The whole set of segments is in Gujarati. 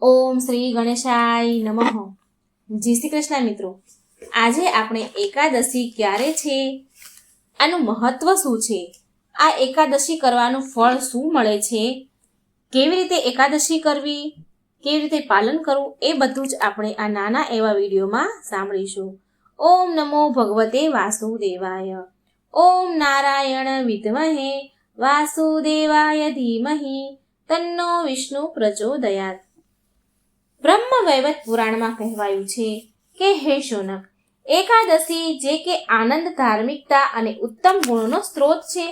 ઓમ શ્રી ગણેશાય નમઃ. જય શ્રી કૃષ્ણ મિત્રો. આજે આપણે એકાદશી ક્યારે છે, આનું મહત્વ શું છે, આ એકાદશી કરવાનું ફળ શું મળે છે, કેવી રીતે એકાદશી કરવી, કેવી રીતે પાલન કરવું, એ બધું જ આપણે આ નાના એવા વિડીયોમાં સાંભળીશું. ઓમ નમો ભગવતે વાસુદેવાય. ઓમ નારાયણ વિદ્મહે વાસુદેવાય ધીમહિ તન્નો વિષ્ણુ પ્રચોદયાત. બ્રહ્મ વૈવત પુરાણમાં કહેવાયું છે કે હે શૌનક, એકાદશી જે કે આનંદ, ધાર્મિકતા અને ઉત્તમ ગુણોનો સ્ત્રોત છે,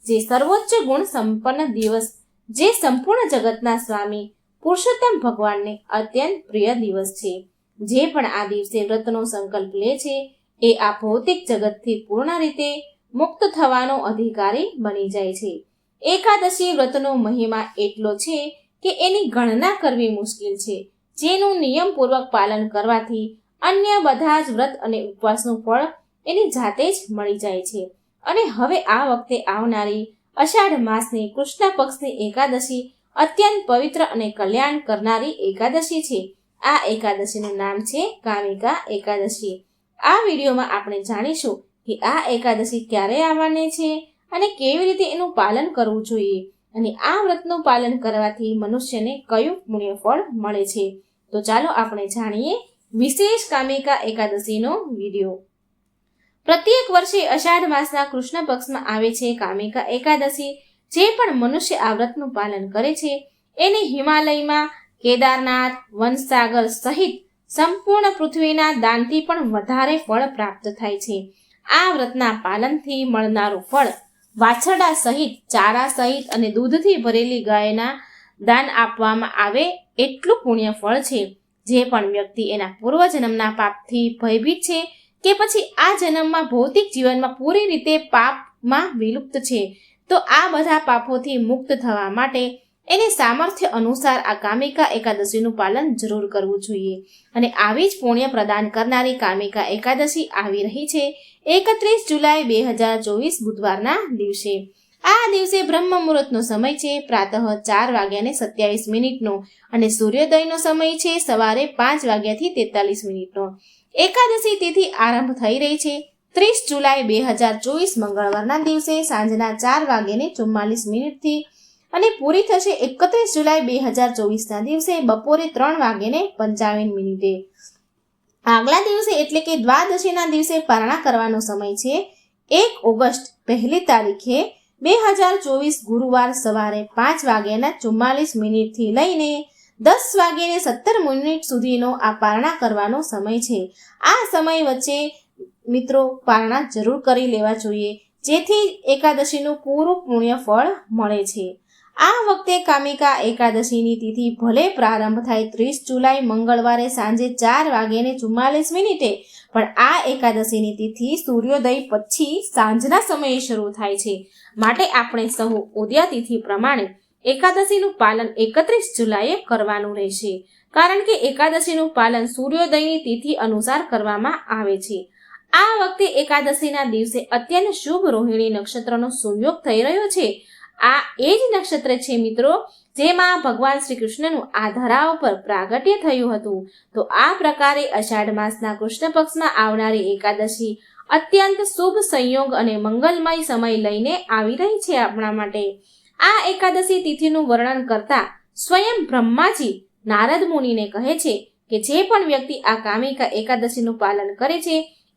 જે સર્વોચ્ચ ગુણ સંપન્ન દિવસ, જે સંપૂર્ણ જગતના સ્વામી પુરુષોત્તમ ભગવાનને અત્યંત પ્રિય દિવસ છે. જે પણ આ દિવસે વ્રતનો સંકલ્પ લે છે એ આ ભૌતિક જગતથી પૂર્ણ રીતે મુક્ત થવાનો અધિકારી બની જાય છે. એકાદશી વ્રતનો મહિમા એટલો છે કે એની ગણના કરવી મુશ્કેલ છે, જેનું નિયમપૂર્વક પાલન કરવાથી અન્ય બધા જ વ્રત અને ઉપવાસનું ફળ એની જાતે જ મળી જાય છે. અને હવે આ વખતે આવનારી અષાઢ માસની કૃષ્ણ પક્ષની એકાદશી અત્યંત પવિત્ર અને કલ્યાણ કરનારી એકાદશી છે. આ એકાદશીનું નામ છે કામિકા એકાદશી. આ વિડીયોમાં આપણે જાણીશું કે આ એકાદશી ક્યારે આવવાની છે અને કેવી રીતે એનું પાલન કરવું જોઈએ, અને આ વ્રતનું પાલન કરવાથી મનુષ્યને કયું પુણ્ય ફળ મળે છે. તો ચાલો આપણે જાણીએ વિશેષ કામિકા એકાદશીનો વિડીયો. પ્રત્યેક વર્ષે અષાઢ માસના કૃષ્ણ પક્ષમાં આવે છે કામિકા એકાદશી. જે પણ મનુષ્ય આ વ્રતનું પાલન કરે છે એને હિમાલયમાં કેદારનાથ, વનસાગર સહિત સંપૂર્ણ પૃથ્વીના દાનથી પણ વધારે ફળ પ્રાપ્ત થાય છે. આ વ્રતના પાલનથી મળનારું ફળ વાછરડા સહિત, ચારા સહિત અને દૂધથી ભરેલી ગાયના દાન આપવામાં આવે એટલું પુણ્ય ફળ છે. જે પણ વ્યક્તિ એના પૂર્વજન્મના પાપથી ભયભીત છે કે પછી આ જન્મમાં ભૌતિક જીવનમાં પૂરી રીતે પાપમાં વિલુપ્ત છે, તો આ બધા પાપોથી મુક્ત થવા માટે એને સામર્થ્ય અનુસાર આ કામિકા એકાદશીનું પાલન જરૂર કરવું જોઈએ. અને આવી જ પુણ્ય પ્રદાન કરનારી કામિકા એકાદશી આવી રહી છે 31 જુલાઈ 2024 બુધવારના દિવસે. આ દિવસે બ્રહ્મ મુહૂર્તનો સમય છે પ્રાતઃ 4:27 અને સૂર્યોદયનો સમય છે સવારે 5:43 એકાદશી તિથિ આરંભ થઈ રહી છે 30 જુલાઈ 2024 મંગળવારના દિવસે સાંજના 4:44 અને પૂરી થશે 31 જુલાઈ 2024ના દિવસે બપોરે 3:55. આગલા દિવસે એટલે કે દ્વાદશીના દિવસે પારણા કરવાનો સમય છે 1 ઓગસ્ટ પહેલી તારીખે 2024 ગુરુવાર સવારે 5:44 થી લઈને 10:17 સુધીનો આ પારણા કરવાનો સમય છે. આ સમય વચ્ચે મિત્રો પારણા જરૂર કરી લેવા જોઈએ, જેથી એકાદશીનું પૂરું પુણ્ય ફળ મળે છે. આ વખતે કામિકા એકાદશીની તિથિ ભલે પ્રારંભ થાય 30 જુલાઈ મંગળવારે સાંજે 4:44, પણ આ એકાદશીની તિથિ સૂર્યોદય પછી સાંજના સમયે શરૂ થાય છે. માટે આપણે સહુ ઉદયા તિથિ પ્રમાણે એકાદશીનું પાલન 31 જુલાઈએ કરવાનું રહેશે, કારણ કે એકાદશીનું પાલન સૂર્યોદયની તિથિ અનુસાર કરવામાં આવે છે. આ વખતે એકાદશીના દિવસે અત્યંત શુભ રોહિણી નક્ષત્રનો સંયોગ થઈ રહ્યો છે. આ એ જ નક્ષત્ર છે મિત્રો, જેમાં ભગવાન શ્રી કૃષ્ણનું આ ધરા ઉપર પ્રાગટ્ય થયું હતું. તો આ પ્રકારે અષાઢ માસના કૃષ્ણ પક્ષમાં આવનારી એકાદશી અત્યંત શુભ સંયોગ અને મંગલમય સમય લઈને આવી રહી છે આપણા માટે. આ એકાદશી તિથિનું વર્ણન કરતા સ્વયં બ્રહ્માજી નારદ મુનિને કહે છે કે જે પણ વ્યક્તિ આ કામિકા એકાદશીનું પાલન કરે છે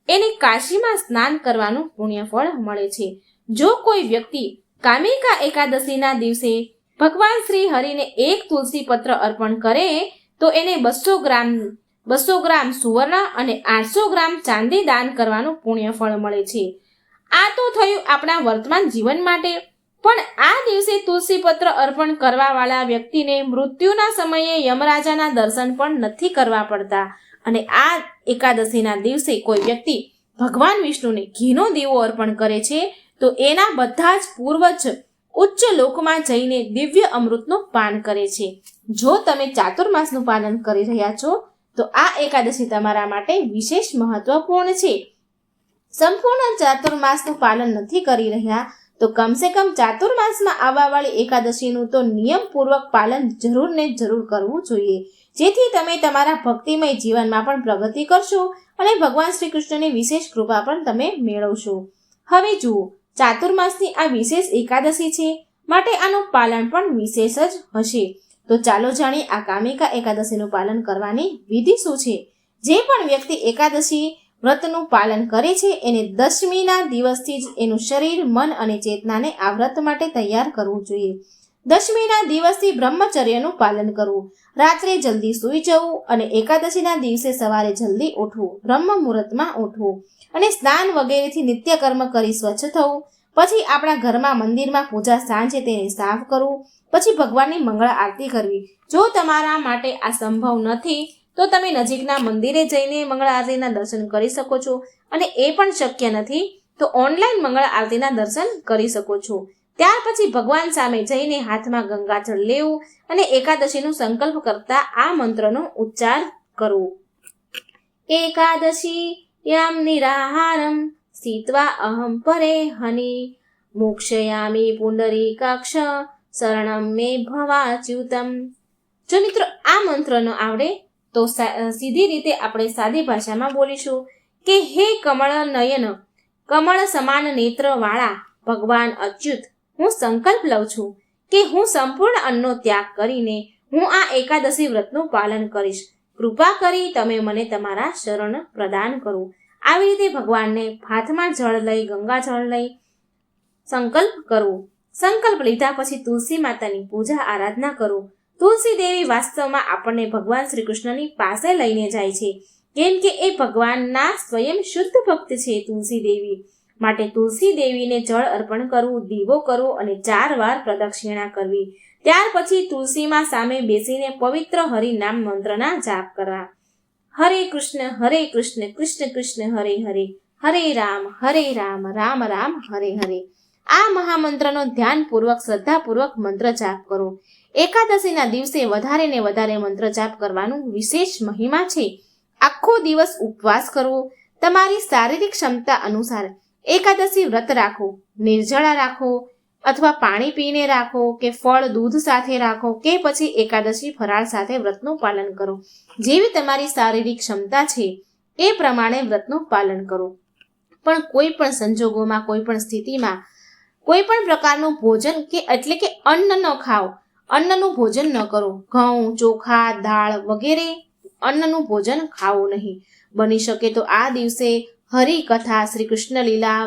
એને કાશીમાં સ્નાન કરવાનું પુણ્ય ફળ મળે છે. જો કોઈ વ્યક્તિ કામિકા એકાદશીના દિવસે ભગવાન શ્રી હરિને 1 તુલસી પત્ર અર્પણ કરે તો એને 200 ગ્રામ સુવર્ણ અને 800 ગ્રામ ચાંદી દાન કરવાનું પુણ્ય ફળ મળે છે. આ તો થયું આપણા વર્તમાન જીવન માટે, પણ આ દિવસે તુલસી પત્ર અર્પણ કરવા વાળા વ્યક્તિને મૃત્યુના સમયે યમરાજાના દર્શન પણ નથી કરવા પડતા. અને આ એકાદશીના દિવસે કોઈ વ્યક્તિ ભગવાન વિષ્ણુને ઘીનો દીવો અર્પણ કરે છે તો એના બધા જ પૂર્વજ ઉચ્ચ લોકમાં જઈને દિવ્ય અમૃતનું પાન કરે છે. જો તમે ચાતુર્માસનું પાલન કરી રહ્યા છો તો આ એકાદશી તમારા માટે વિશેષ મહત્વપૂર્ણ છે. સંપૂર્ણ ચાતુર્માસનું પાલન નથી કરી રહ્યા તો કમસે કમ ચાતુર્માસમાં આવવાવાળી એકાદશીનું તો નિયમપૂર્વક પાલન જરૂર ને જરૂર કરવું જોઈએ, જેથી તમે તમારા ભક્તિમય જીવનમાં પણ પ્રગતિ કરશો અને ભગવાન શ્રી કૃષ્ણની વિશેષ કૃપા પણ તમે મેળવશો. હવે જુઓ, ચાતુર્માસની આ વિશેષ એકાદશી છે, માટે આનું પાલન પણ વિશેષ જ હશે. તો ચાલો જાણીએ આ કામિકા એકાદશીનું પાલન કરવાની વિધિ શું છે. જે પણ વ્યક્તિ એકાદશી વ્રતનું પાલન કરે છે એને દશમીના દિવસથી જ એનું શરીર, મન અને ચેતનાને આ વ્રત માટે તૈયાર કરવું જોઈએ. દશમીના દિવસથી બ્રહ્મચર્યનું પાલન કરવું, રાત્રે જલ્દી સૂઈ જવું અને એકાદશીના દિવસે સવારે જલ્દી ઉઠવું, બ્રહ્મ મુહૂર્તમાં ઉઠવું અને સ્નાન વગેરેથી નિત્યકર્મ કરી સ્વચ્છ થવું. પછી આપણા ઘરમાં, મંદિરમાં પૂજા સાંજે તેને સાફ કરવું. પછી ભગવાનની મંગળ આરતી કરવી. જો તમારા માટે આ સંભવ નથી તો તમે નજીકના મંદિરે જઈને મંગળ આરતીના દર્શન કરી શકો છો, અને એ પણ શક્ય નથી તો ઓનલાઈન મંગળ આરતીના દર્શન કરી શકો છો. ત્યાર પછી ભગવાન સામે જઈને હાથમાં ગંગાજળ લેવું અને એકાદશીનો સંકલ્પ કરતા આ મંત્રનો ઉચ્ચાર કરવો. એકાદશી યામ નિરાહારમ સ્થિત્વા અહમ પરે હનિ મોક્ષયામિ પુંડરીકાક્ષ શરણમ મે ભવાચ્યુતમ. જો મિત્રો આ મંત્ર ન આવડે તો સીધી રીતે આપણે સાદી ભાષામાં બોલીશું કે હે કમળ નયન, કમળ સમાન નેત્ર વાળા ભગવાન અચ્યુત, હું સંકલ્પ લઉં છું કે હું સંપૂર્ણ અન્નનો ત્યાગ કરીને હું આ એકાદશી વ્રતનું પાલન કરીશ. કૃપા કરી તમે મને તમારા શરણ પ્રદાન કરો. આવી રીતે ભગવાનને હાથમાં જળ લઈ, ગંગાજળ લઈ સંકલ્પ કરવો. સંકલ્પ લીધા પછી તુલસી માતાની પૂજા આરાધના કરો. તુલસી દેવી વાસ્તવમાં આપણને ભગવાન શ્રી કૃષ્ણની પાસે લઈને જાય છે, કેમ કે એ ભગવાનના સ્વયં શુદ્ધ ભક્ત છે તુલસી દેવી. માટે તુલસી દેવીને જળ અર્પણ કરવું, દીવો કરવો અને 4 વાર પ્રદક્ષિણા કરવી. ત્યાર પછી તુલસીમાં સામે બેસીને પવિત્ર હરિનામ મંત્રના જાપ કરવા. હરે કૃષ્ણ કૃષ્ણ કૃષ્ણ હરે હરે, હરે રામ રામ રામ હરે હરે. આ મહામંત્રનો ધ્યાનપૂર્વક, શ્રદ્ધાપૂર્વક મંત્ર જાપ કરો. એકાદશીના દિવસે વધારે ને વધારે મંત્ર જાપ કરવાનું વિશેષ મહિમા છે. આખો દિવસ ઉપવાસ કરવો. તમારી શારીરિક ક્ષમતા અનુસાર એકાદશી વ્રત રાખો. નિર્જળા રાખો અથવા પાણી પીને રાખો કે ફળ દૂધ સાથે રાખો કે પછી એકાદશી ફરાળ સાથે વ્રતનું પાલન કરો. જેવી તમારી શારીરિક ક્ષમતા છે એ પ્રમાણે વ્રતનું પાલન કરો. પણ કોઈ પણ સંજોગોમાં, કોઈ પણ સ્થિતિમાં કોઈ પણ પ્રકારનું ભોજન એટલે કે અન્ન ન ખાઓ, અન્નનું ભોજન ન કરો. ઘઉં, ચોખા, દાળ વગેરે અન્નનું ભોજન ખાવું નહીં. બની શકે તો આ દિવસે હરિકથા, શ્રી કૃષ્ણ લીલા,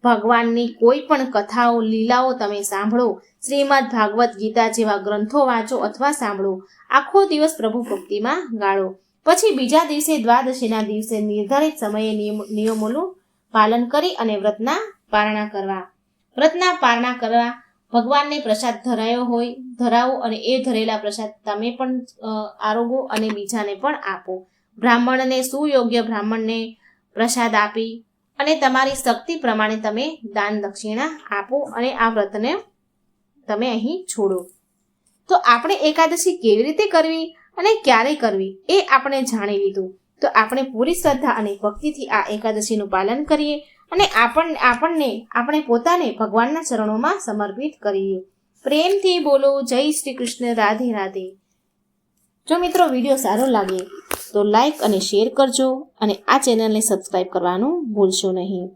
ભગવાનની કોઈ પણ કથાઓ, લીલાઓ તમે સાંભળો. શ્રીમદ ભાગવત ગીતા જેવા ગ્રંથો વાંચો અથવા સાંભળો. આખો દિવસ પ્રભુ ભક્તિમાં ગાળો. પછી બીજા દિવસે, દ્વાદશીના દિવસે નિર્ધારિત સમયે નિયમોનું પાલન કરી અને વ્રતના પારણા કરવા. ભગવાનને પ્રસાદ ધરાવો અને એ ધરેલા પ્રસાદ તમે પણ આરોગો અને બીજાને પણ આપો. બ્રાહ્મણને, સુયોગ્ય બ્રાહ્મણને પ્રસાદ આપી અને તમારી શક્તિ પ્રમાણે તમે દાન દક્ષિણા આપો અને આ વ્રતને તમે અહીં છોડો. તો આપણે એકાદશી કેવી રીતે કરવી અને ક્યારે કરવી એ આપણે જાણી લીધું. તો આપણે પૂરી શ્રદ્ધા અને ભક્તિથી આ એકાદશીનું પાલન કરીએ અને આપણે પોતાને ભગવાનના ચરણોમાં સમર્પિત કરીએ. પ્રેમથી બોલો જય શ્રી કૃષ્ણ, રાધે રાધે. જો મિત્રો વિડીયો સારો લાગે તો લાઈક અને શેર કરજો અને આ ચેનલને સબસ્ક્રાઈબ કરવાનું ભૂલશો નહીં.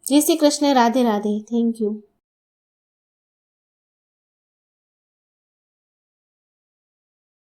જય શ્રી કૃષ્ણ, રાધે રાધે. Thank you.